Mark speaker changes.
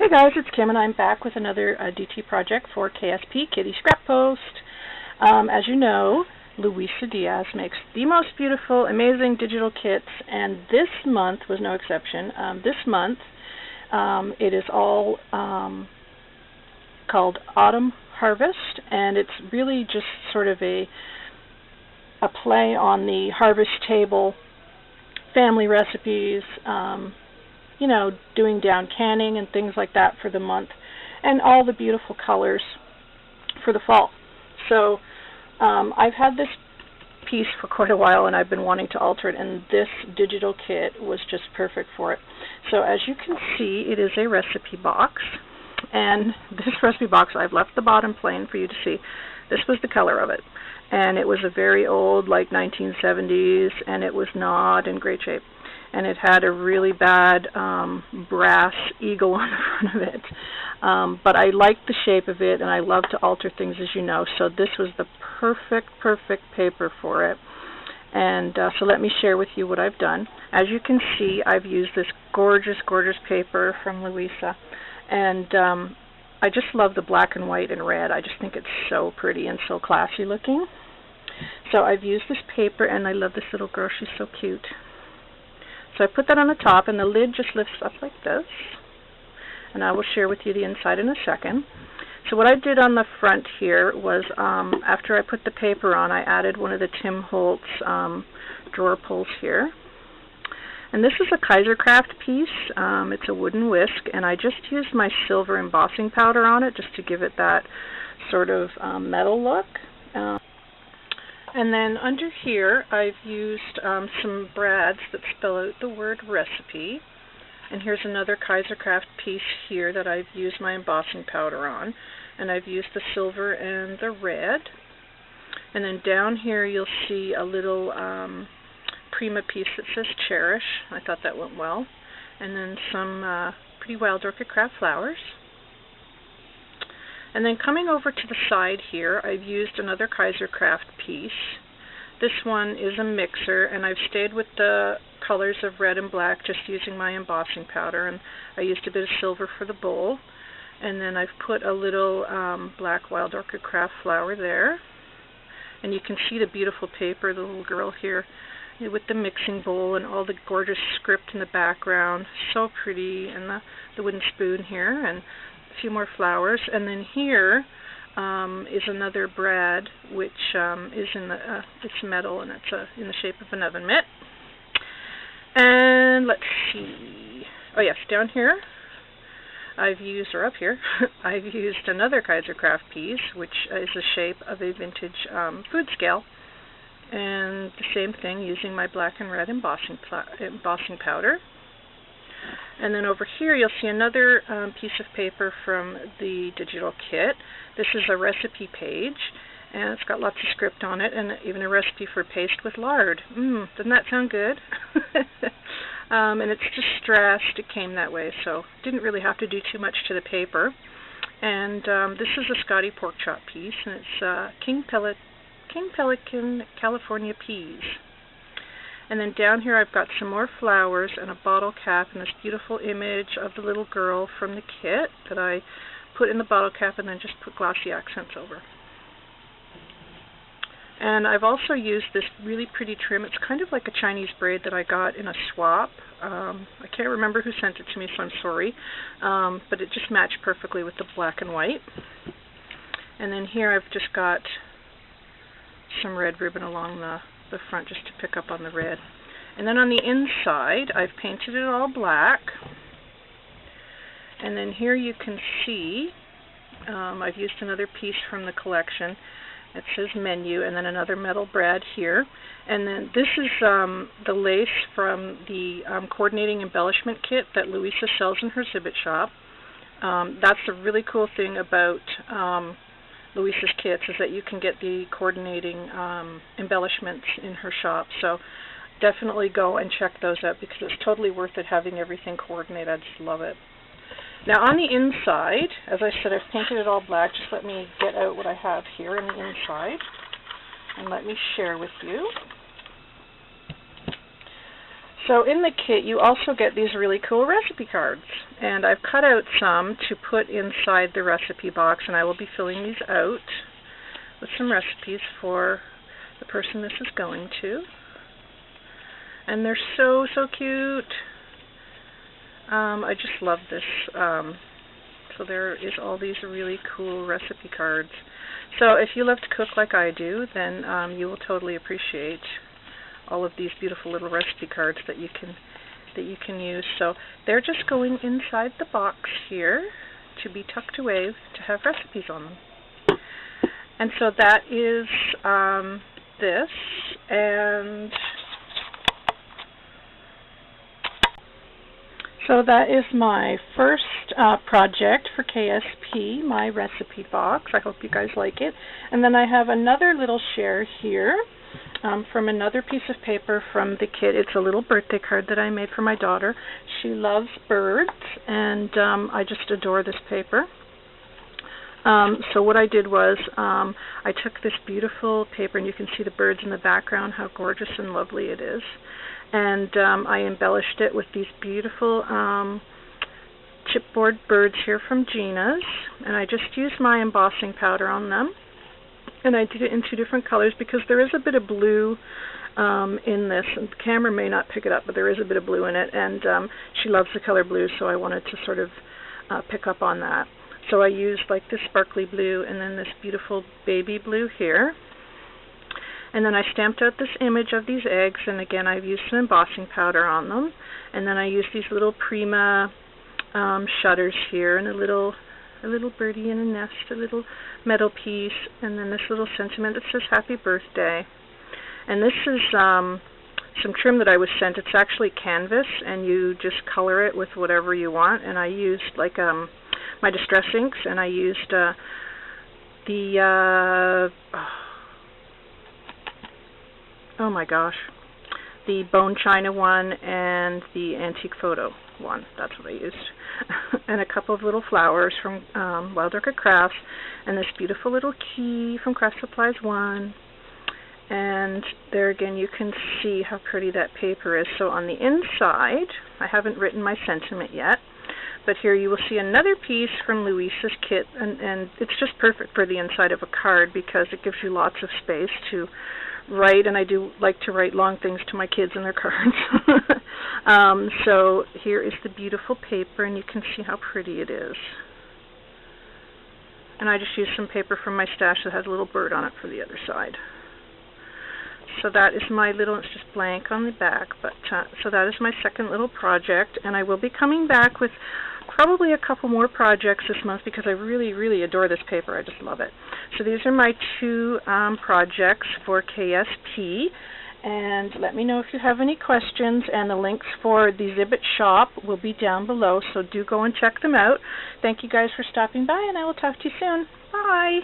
Speaker 1: Hey guys, it's Kim and I'm back with another DT project for KSP, Kitty Scrap Post. As you know, Luisa Diaz makes the most beautiful, amazing digital kits, and this month was no exception. This month it is all called Autumn Harvest, and it's really just sort of a play on the harvest table family recipes, you know, doing down canning and things like that for the month, and all the beautiful colors for the fall. So I've had this piece for quite a while and I've been wanting to alter it, and this digital kit was just perfect for it. So as you can see, it is a recipe box, and this recipe box, I've left the bottom plain for you to see. This was the color of it, and it was a very old, like 1970s, and it was not in great shape. And it had a really bad brass eagle on the front of it. But I liked the shape of it, and I love to alter things, as you know. So this was the perfect paper for it. And so let me share with you what I've done. As you can see, I've used this gorgeous paper from Luisa. And I just love the black and white and red. I just think it's so pretty and so classy looking. So I've used this paper, and I love this little girl. She's so cute. So I put that on the top, and the lid just lifts up like this. And I will share with you the inside in a second. So what I did on the front here was, after I put the paper on, I added one of the Tim Holtz drawer pulls here. And this is a Kaisercraft piece. It's a wooden whisk, and I just used my silver embossing powder on it just to give it that sort of metal look. And then under here, I've used some brads that spell out the word recipe. And here's another Kaisercraft piece here that I've used my embossing powder on. And I've used the silver and the red. And then down here, you'll see a little Prima piece that says Cherish. I thought that went well. And then some pretty wild orchid craft flowers. And then coming over to the side here, I've used another Kaisercraft piece. This one is a mixer, and I've stayed with the colors of red and black, just using my embossing powder. And I used a bit of silver for the bowl. And then I've put a little black wild orchid craft flower there. And you can see the beautiful paper, the little girl here, with the mixing bowl and all the gorgeous script in the background. So pretty. And the wooden spoon here, and a few more flowers. And then here is another brad, which is in the it's metal, and it's in the shape of an oven mitt. And let's see. Oh yes, down here I've used, or up here, I've used another Kaisercraft piece, which is the shape of a vintage food scale. And the same thing, using my black and red embossing powder. And then over here you'll see another piece of paper from the digital kit. This is a recipe page, and it's got lots of script on it, and even a recipe for paste with lard. Doesn't that sound good? And it's distressed. It came that way, so didn't really have to do too much to the paper. And this is a Scotty pork chop piece, and it's King Pelican California peas. And then down here I've got some more flowers and a bottle cap, and this beautiful image of the little girl from the kit that I put in the bottle cap and then just put glossy accents over. And I've also used this really pretty trim. It's kind of like a Chinese braid that I got in a swap. I can't remember who sent it to me, so I'm sorry. But it just matched perfectly with the black and white. And then here I've just got some red ribbon along the front just to pick up on the red. And then on the inside, I've painted it all black. And then here you can see I've used another piece from the collection. It says menu, and then another metal brad here. And then this is the lace from the coordinating embellishment kit that Luisa sells in her exhibit shop. That's the really cool thing about Luisa's kits, is that you can get the coordinating embellishments in her shop. So definitely go and check those out, because it's totally worth it having everything coordinated. I just love it. Now on the inside, as I said, I've painted it all black. Just let me get out what I have here on the inside, and let me share with you. So in the kit you also get these really cool recipe cards, and I've cut out some to put inside the recipe box, and I will be filling these out with some recipes for the person this is going to. And they're so, so cute. I just love this. So there is all these really cool recipe cards. So if you love to cook like I do, then you will totally appreciate all of these beautiful little recipe cards that you can use. So they're just going inside the box here to be tucked away to have recipes on them. And so that is this, and so that is my first project for KSP, my recipe box. I hope you guys like it. And then I have another little share here from another piece of paper from the kit. It's a little birthday card that I made for my daughter. She loves birds, and I just adore this paper. So what I did was I took this beautiful paper, and you can see the birds in the background, how gorgeous and lovely it is. And I embellished it with these beautiful chipboard birds here from Gina's, and I just used my embossing powder on them. And I did it in 2 different colors because there is a bit of blue in this. And the camera may not pick it up, but there is a bit of blue in it, and she loves the color blue, so I wanted to sort of pick up on that. So I used like this sparkly blue and then this beautiful baby blue here. And then I stamped out this image of these eggs, and again I've used some embossing powder on them. And then I used these little Prima shutters here, and a little birdie in a nest, a little metal piece, and then this little sentiment that says happy birthday. And this is some trim that I was sent. It's actually canvas, and you just color it with whatever you want. And I used like my distress inks, and I used oh my gosh, the bone china one and the antique photo one. That's what I used. And a couple of little flowers from Wild Orchid Crafts, and this beautiful little key from Craft Supplies 1. And there again you can see how pretty that paper is. So on the inside, I haven't written my sentiment yet, but here you will see another piece from Louisa's kit, and it's just perfect for the inside of a card because it gives you lots of space to write, and I do like to write long things to my kids in their cards. So here is the beautiful paper, and you can see how pretty it is. And I just used some paper from my stash that has a little bird on it for the other side. So that is my little, it's just blank on the back, but so that is my second little project, and I will be coming back with probably a couple more projects this month because I really, really adore this paper. I just love it. So these are my 2 projects for KSP, and let me know if you have any questions, and the links for the exhibit shop will be down below, so do go and check them out. Thank you guys for stopping by, and I will talk to you soon. Bye!